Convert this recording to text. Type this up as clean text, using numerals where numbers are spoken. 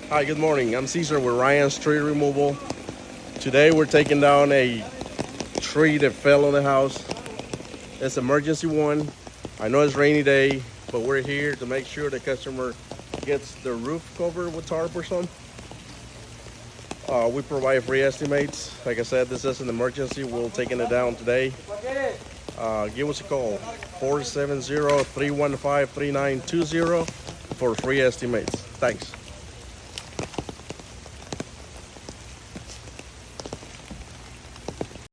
Hi, good morning. I'm Caesar with Ryan's Tree Removal. Today we're taking down a tree that fell on the house. It's emergency one. I know it's rainy day, but we're here to make sure the customer gets the roof covered with tarp or something. We provide free estimates. Like I said, this is an emergency. We're taking it down today. Give us a call, 470-315-3920 for free estimates. Thanks.